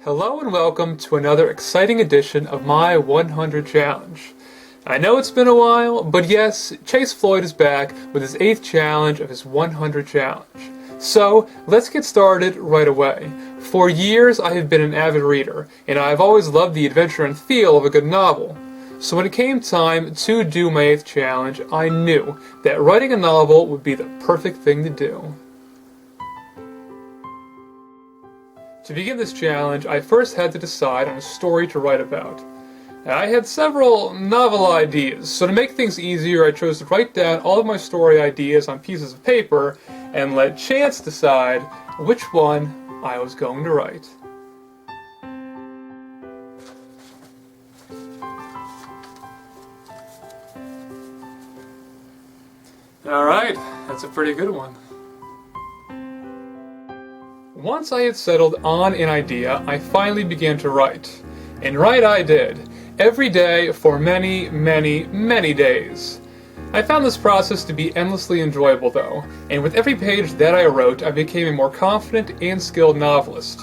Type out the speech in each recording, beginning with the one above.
Hello and welcome to another exciting edition of my 100 Challenge. I know it's been a while, but yes, Chase Floyd is back with his 8th challenge of his 100 Challenge. So, let's get started right away. For years I have been an avid reader, and I have always loved the adventure and feel of a good novel. So when it came time to do my 8th challenge, I knew that writing a novel would be the perfect thing to do. To begin this challenge, I first had to decide on a story to write about. I had several novel ideas, so to make things easier I chose to write down all of my story ideas on pieces of paper and let chance decide which one I was going to write. Alright, that's a pretty good one. Once I had settled on an idea, I finally began to write. And write I did, every day for many, many, many days. I found this process to be endlessly enjoyable though, and with every page that I wrote, I became a more confident and skilled novelist.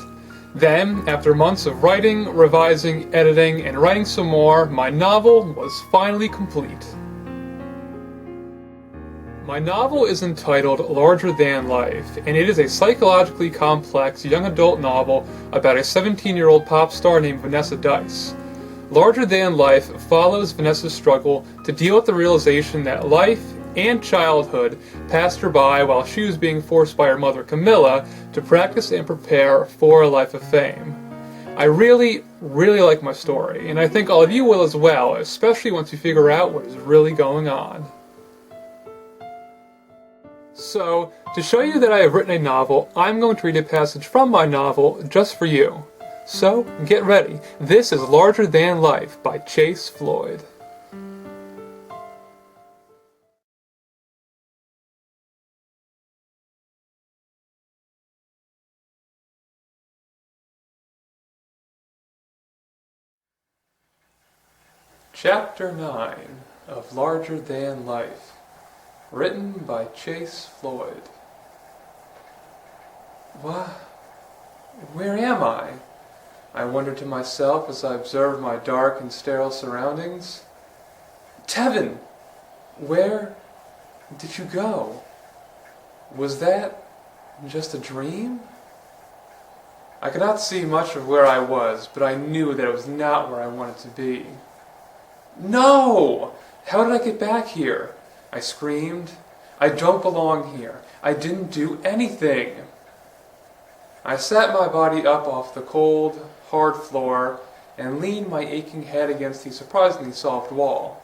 Then, after months of writing, revising, editing, and writing some more, my novel was finally complete. My novel is entitled Larger Than Life, and it is a psychologically complex young adult novel about a 17-year-old pop star named Vanessa Dice. Larger Than Life follows Vanessa's struggle to deal with the realization that life and childhood passed her by while she was being forced by her mother Camilla to practice and prepare for a life of fame. I really like my story, and I think all of you will as well, especially once you figure out what is really going on. So, to show you that I have written a novel, I'm going to read a passage from my novel just for you. So, get ready. This is Larger Than Life by Chase Floyd. Chapter 9 of Larger Than Life. Written by Chase Floyd. What? Where am I? I wondered to myself as I observed my dark and sterile surroundings. Tevin! Where did you go? Was that just a dream? I could not see much of where I was, but I knew that it was not where I wanted to be. No! How did I get back here? I screamed. I don't belong here. I didn't do anything. I sat my body up off the cold, hard floor and leaned my aching head against the surprisingly soft wall.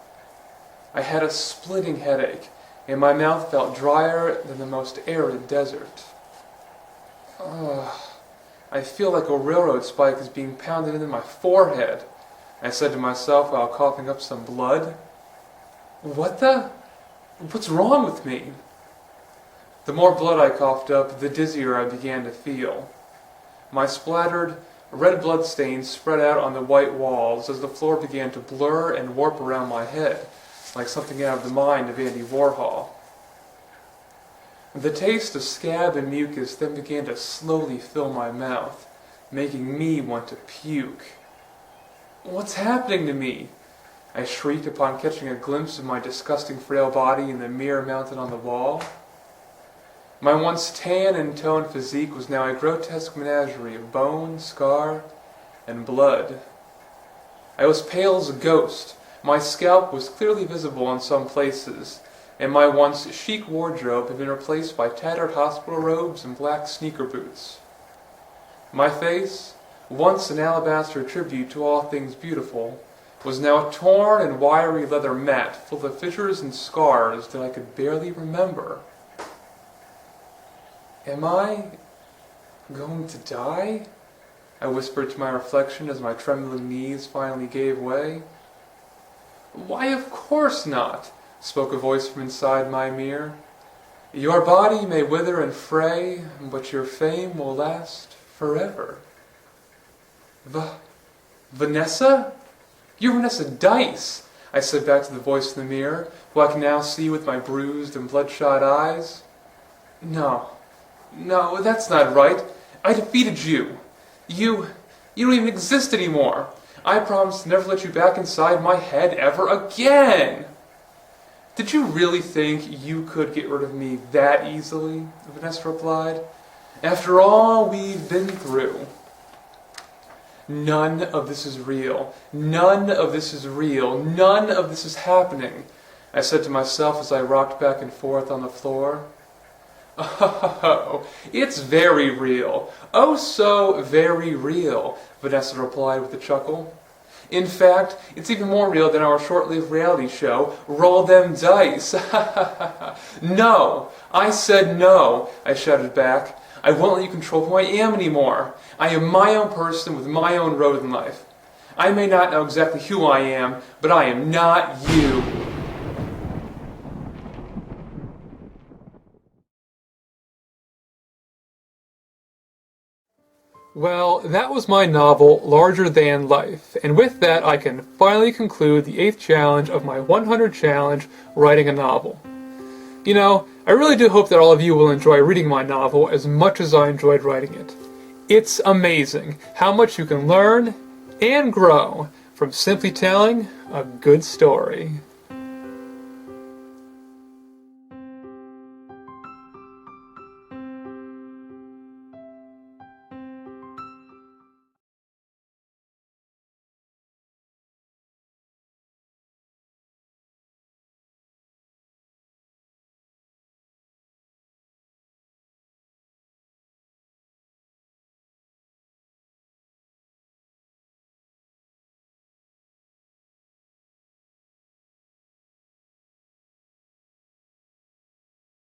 I had a splitting headache, and my mouth felt drier than the most arid desert. I feel like a railroad spike is being pounded into my forehead, I said to myself while coughing up some blood. What's wrong with me? The more blood I coughed up, the dizzier I began to feel. My splattered, red blood stains spread out on the white walls as the floor began to blur and warp around my head, like something out of the mind of Andy Warhol. The taste of scab and mucus then began to slowly fill my mouth, making me want to puke. What's happening to me? I shrieked upon catching a glimpse of my disgusting frail body in the mirror mounted on the wall. My once tan and toned physique was now a grotesque menagerie of bone, scar, and blood. I was pale as a ghost, my scalp was clearly visible in some places, and my once chic wardrobe had been replaced by tattered hospital robes and black sneaker boots. My face, once an alabaster tribute to all things beautiful, was now a torn and wiry leather mat full of fissures and scars that I could barely remember. Am I going to die? I whispered to my reflection as my trembling knees finally gave way. Why, of course not, spoke a voice from inside my mirror. Your body may wither and fray, but your fame will last forever. Vanessa? You're Vanessa Dice, I said back to the voice in the mirror, who I can now see with my bruised and bloodshot eyes. No, that's not right. I defeated you. You You don't even exist anymore. I promise to never let you back inside my head ever again. Did you really think you could get rid of me that easily? Vanessa replied. After all we've been through. None of this is real. None of this is real. None of this is happening, I said to myself as I rocked back and forth on the floor. Oh, it's very real. Oh, so very real, Vanessa replied with a chuckle. In fact, it's even more real than our short-lived reality show, Roll Them Dice. No! I said no, I shouted back. I won't let you control who I am anymore. I am my own person with my own road in life. I may not know exactly who I am, but I am not you. Well, that was my novel, Larger Than Life, and with that I can finally conclude the 8th challenge of my 100 challenge, writing a novel. You know, I really do hope that all of you will enjoy reading my novel as much as I enjoyed writing it. It's amazing how much you can learn and grow from simply telling a good story.